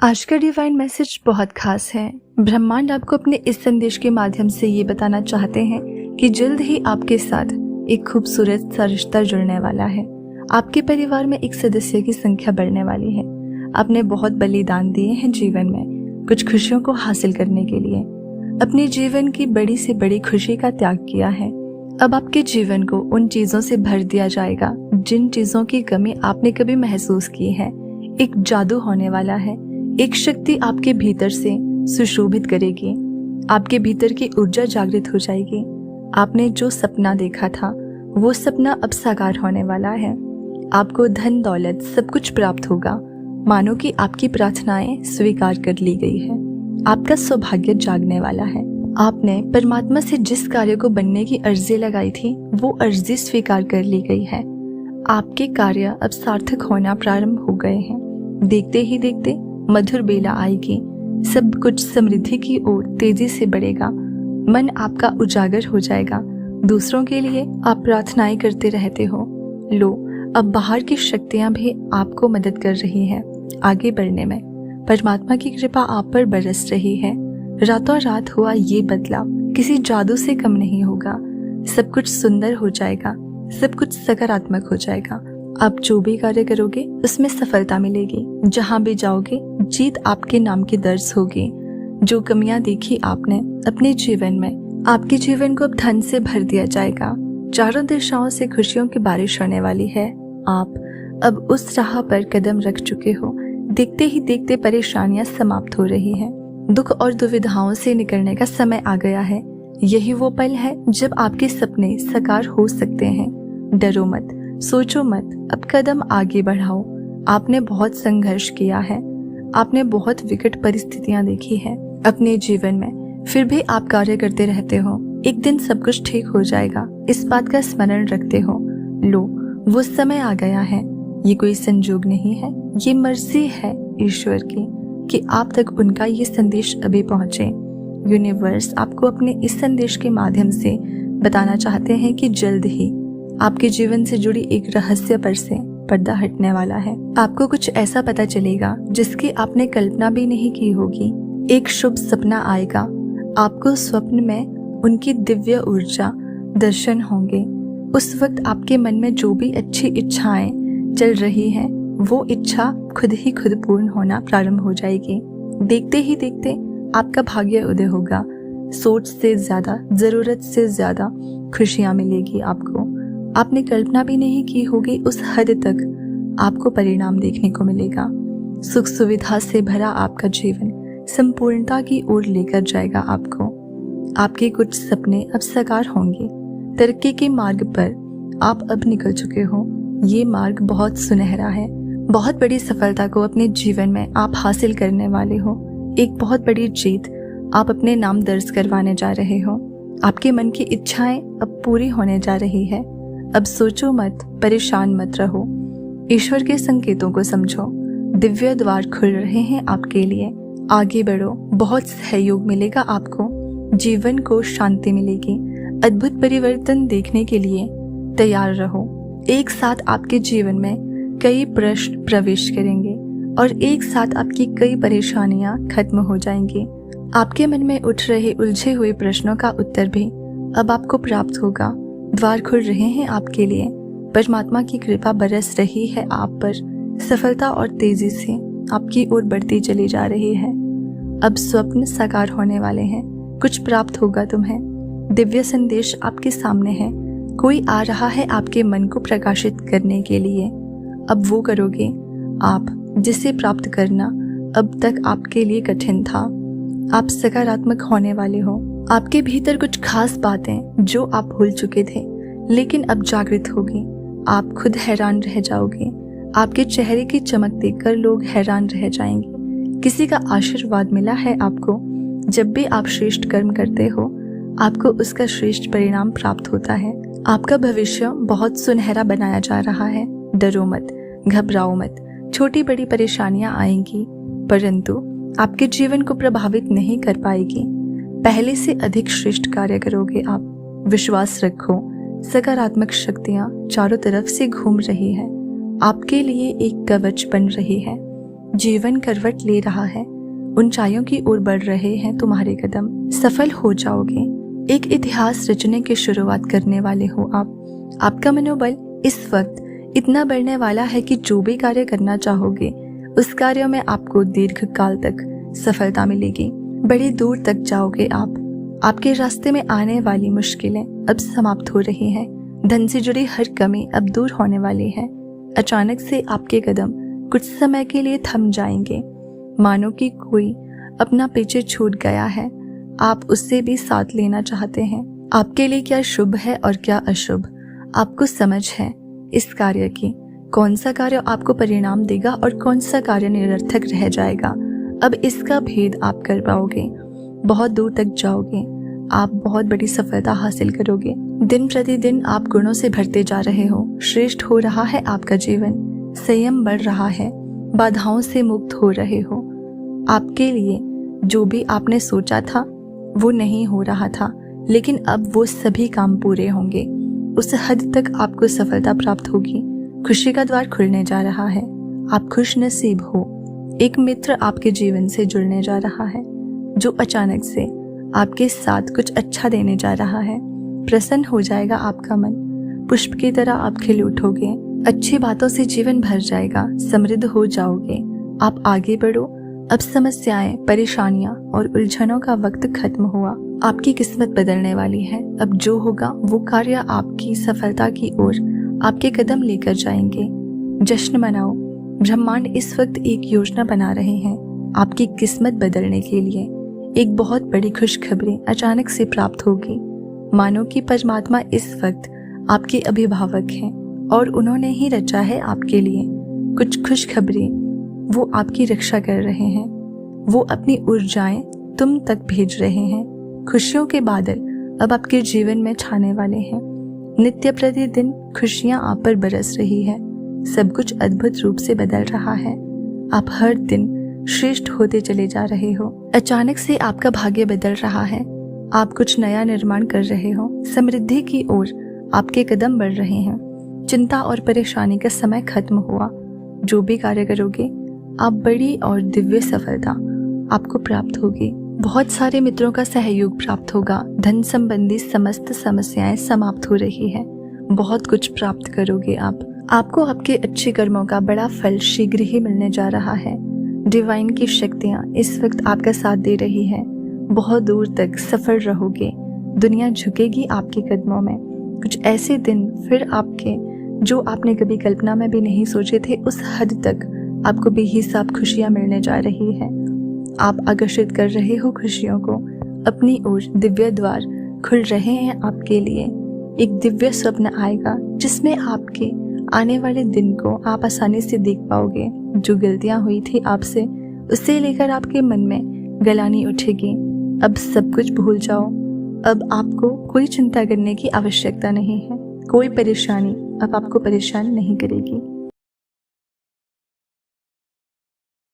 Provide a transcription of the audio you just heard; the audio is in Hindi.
आज का डिवाइन मैसेज बहुत खास है। ब्रह्मांड आपको अपने इस संदेश के माध्यम से ये बताना चाहते हैं कि जल्द ही आपके साथ एक खूबसूरत सा रिश्ता जुड़ने वाला है। आपके परिवार में एक सदस्य की संख्या बढ़ने वाली है। आपने बहुत बलिदान दिए हैं जीवन में कुछ खुशियों को हासिल करने के लिए। अपने जीवन की बड़ी से बड़ी खुशी का त्याग किया है। अब आपके जीवन को उन चीजों से भर दिया जाएगा जिन चीजों की कमी आपने कभी महसूस की है। एक जादू होने वाला है। एक शक्ति आपके भीतर से सुशोभित करेगी। आपके भीतर की ऊर्जा जागृत हो जाएगी। आपने जो सपना देखा था वो सपना अब साकार होने वाला है। आपको धन दौलत सब कुछ प्राप्त होगा, मानो कि आपकी प्रार्थनाएं स्वीकार कर ली गई है। आपका सौभाग्य जागने वाला है। आपने परमात्मा से जिस कार्य को बनने की अर्जी लगाई थी वो अर्जी स्वीकार कर ली गई है। आपके कार्य अब सार्थक होना प्रारंभ हो गए हैं। देखते ही देखते मधुर बेला आएगी। सब कुछ समृद्धि की ओर तेजी से बढ़ेगा। मन आपका उजागर हो जाएगा। दूसरों के लिए आप प्रार्थनाएं करते रहते हो। लो, अब बाहर की शक्तियां भी आपको मदद कर रही है आगे बढ़ने में। परमात्मा की कृपा आप पर बरस रही है। रातों रात हुआ ये बदलाव किसी जादू से कम नहीं होगा। सब कुछ सुंदर हो जाएगा। सब कुछ सकारात्मक हो जाएगा। आप जो भी कार्य करोगे उसमें सफलता मिलेगी। जहां भी जाओगे जीत आपके नाम की दर्ज होगी। जो कमियां देखी आपने अपने जीवन में, आपके जीवन को अब धन से भर दिया जाएगा। चारों दिशाओं से खुशियों की बारिश होने वाली है। आप अब उस राह पर कदम रख चुके हो। देखते ही देखते परेशानियां समाप्त हो रही हैं। दुख और दुविधाओं से निकलने का समय आ गया है। यही वो पल है जब आपके सपने साकार हो सकते हैं। डरो मत, सोचो मत, अब कदम आगे बढ़ाओ। आपने बहुत संघर्ष किया है। आपने बहुत विकट परिस्थितियां देखी है अपने जीवन में, फिर भी आप कार्य करते रहते हो। एक दिन सब कुछ ठीक हो जाएगा, इस बात का स्मरण रखते हो। लो, वो समय आ गया है। ये कोई संजोग नहीं है, ये मर्जी है ईश्वर की कि आप तक उनका ये संदेश अभी पहुंचे। यूनिवर्स आपको अपने इस संदेश के माध्यम से बताना चाहते हैं कि जल्द ही आपके जीवन से जुड़ी एक रहस्य पर से पर्दा हटने वाला है। आपको कुछ ऐसा पता चलेगा जिसकी आपने कल्पना भी नहीं की होगी। एक शुभ सपना आएगा। आपको स्वप्न में उनकी दिव्य ऊर्जा दर्शन होंगे। उस वक्त आपके मन में जो भी अच्छी इच्छाएं चल रही हैं, वो इच्छा खुद ही खुद पूर्ण होना प्रारंभ हो जाएगी। देखते ही देखते आपका भाग्य उदय होगा। सोच से ज्यादा, जरूरत से ज्यादा खुशियां मिलेगी आपको। आपने कल्पना भी नहीं की होगी उस हद तक आपको परिणाम देखने को मिलेगा। सुख सुविधा से भरा आपका जीवन संपूर्णता की ओर लेकर जाएगा आपको। आपके कुछ सपने अब साकार होंगे। तरक्की के मार्ग पर आप अब निकल चुके हो। ये मार्ग बहुत सुनहरा है। बहुत बड़ी सफलता को अपने जीवन में आप हासिल करने वाले हो। एक बहुत बड़ी जीत आप अपने नाम दर्ज करवाने जा रहे हो। आपके मन की इच्छाएं अब पूरी होने जा रही है। अब सोचो मत, परेशान मत रहो। ईश्वर के संकेतों को समझो। दिव्य द्वार खुल रहे हैं आपके लिए। आगे बढ़ो, बहुत सहयोग मिलेगा आपको। जीवन को शांति मिलेगी। अद्भुत परिवर्तन देखने के लिए तैयार रहो। एक साथ आपके जीवन में कई प्रश्न प्रवेश करेंगे और एक साथ आपकी कई परेशानियां खत्म हो जाएंगी। आपके मन में उठ रहे उलझे हुए प्रश्नों का उत्तर भी अब आपको प्राप्त होगा। द्वार खुल रहे हैं आपके लिए। परमात्मा की कृपा बरस रही है आप पर। सफलता और तेजी से आपकी ओर बढ़ती चली जा रही है। अब स्वप्न साकार होने वाले हैं। कुछ प्राप्त होगा तुम्हें। दिव्य संदेश आपके सामने है। कोई आ रहा है आपके मन को प्रकाशित करने के लिए। अब वो करोगे आप जिसे प्राप्त करना अब तक आपके लिए कठिन था। आप सकारात्मक होने वाले हो। आपके भीतर कुछ खास बातें जो आप भूल चुके थे लेकिन अब जागृत होगी। आप खुद हैरान रह जाओगे। आपके चेहरे की चमक देखकर लोग हैरान रह जाएंगे। किसी का आशीर्वाद मिला है आपको। जब भी आप श्रेष्ठ कर्म करते हो आपको उसका श्रेष्ठ परिणाम प्राप्त होता है। आपका भविष्य बहुत सुनहरा बनाया जा रहा है। डरो मत, घबराओ मत। छोटी बड़ी परेशानियां आएंगी परंतु आपके जीवन को प्रभावित नहीं कर पाएगी। पहले से अधिक श्रेष्ठ कार्य करोगे आप। विश्वास रखो। सकारात्मक शक्तियां चारों तरफ से घूम रही है। आपके लिए एक कवच बन रही है। जीवन करवट ले रहा है, ऊंचाइयों की ओर बढ़ रहे हैं तुम्हारे कदम। सफल हो जाओगे, एक इतिहास रचने की शुरुआत करने वाले हो आप। आपका मनोबल इस वक्त इतना बढ़ने वाला है कि जो भी कार्य करना चाहोगे उस कार्य में आपको दीर्घ काल तक सफलता मिलेगी। बड़ी दूर तक जाओगे आप। आपके रास्ते में आने वाली मुश्किलें अब समाप्त हो रही हैं। धन से जुड़ी हर कमी अब दूर होने वाली है। अचानक से आपके कदम कुछ समय के लिए थम जाएंगे, मानो कि कोई अपना पीछे छूट गया है, आप उससे भी साथ लेना चाहते हैं। आपके लिए क्या शुभ है और क्या अशुभ आपको समझ है इस कार्य की। कौन सा कार्य आपको परिणाम देगा और कौन सा कार्य निरर्थक रह जाएगा, अब इसका भेद आप कर पाओगे। बहुत दूर तक जाओगे, आप बहुत बड़ी सफलता हासिल करोगे। दिन प्रतिदिन आप गुणों से भरते जा रहे हो। श्रेष्ठ हो रहा है आपका जीवन, संयम बढ़ रहा है, बाधाओं से मुक्त हो रहे हो। आपके लिए जो भी आपने सोचा था वो नहीं हो रहा था, लेकिन अब वो सभी काम पूरे होंगे। उस हद तक आपको सफलता प्राप्त होगी। खुशी का द्वार खुलने जा रहा है। आप खुश नसीब हो। एक मित्र आपके जीवन से जुड़ने जा रहा है जो अचानक से आपके साथ कुछ अच्छा देने जा रहा है। प्रसन्न हो जाएगा आपका मन, पुष्प की तरह आप खिल उठोगे। अच्छी बातों से जीवन भर जाएगा, समृद्ध हो जाओगे। आप आगे बढ़ो। अब समस्याएं, परेशानियां और उलझनों का वक्त खत्म हुआ। आपकी किस्मत बदलने वाली है। अब जो होगा वो कार्य आपकी सफलता की ओर आपके कदम लेकर जाएंगे। जश्न मनाओ। ब्रह्मांड इस वक्त एक योजना बना रहे हैं आपकी किस्मत बदलने के लिए। एक बहुत बड़ी खुशखबरी अचानक से प्राप्त होगी, मानो कि परमात्मा इस वक्त आपके अभिभावक हैं और उन्होंने ही रचा है आपके लिए कुछ खुशखबरी। वो आपकी रक्षा कर रहे हैं, वो अपनी ऊर्जाएं तुम तक भेज रहे हैं। खुशियों के बादल अब आपके जीवन में छाने वाले हैं। नित्य प्रतिदिन खुशियां आप पर बरस रही है। सब कुछ अद्भुत रूप से बदल रहा है। आप हर दिन श्रेष्ठ होते चले जा रहे हो। अचानक से आपका भाग्य बदल रहा है। आप कुछ नया निर्माण कर रहे हो। समृद्धि की ओर आपके कदम बढ़ रहे हैं। चिंता और परेशानी का समय खत्म हुआ। जो भी कार्य करोगे आप बड़ी और दिव्य सफलता आपको प्राप्त होगी। बहुत सारे मित्रों का सहयोग प्राप्त होगा। धन संबंधी समस्त समस्याएं समाप्त हो रही है। बहुत कुछ प्राप्त करोगे आप। आपको आपके अच्छे कर्मों का बड़ा फल शीघ्र ही मिलने जा रहा है। डिवाइन की शक्तियां इस वक्त आपका साथ दे रही है। बहुत दूर तक सफल रहोगे। दुनिया झुकेगी आपके कदमों में। कुछ ऐसे दिन फिर आपके जो आपने कभी कल्पना में भी नहीं सोचे थे, उस हद तक आपको बेहिसाब खुशियां मिलने जा रही है। आप आकर्षित कर रहे हो खुशियों को अपनी ओर। दिव्य द्वार खुल रहे हैं आपके लिए। एक दिव्य स्वप्न आएगा जिसमें आपके आने वाले दिन को आप आसानी से देख पाओगे। जो गलतियां हुई थी आपसे, उससे लेकर आपके मन में गलानी उठेगी। अब सब कुछ भूल जाओ। अब आपको कोई चिंता करने की आवश्यकता नहीं है। कोई परेशानी अब आपको परेशान नहीं करेगी।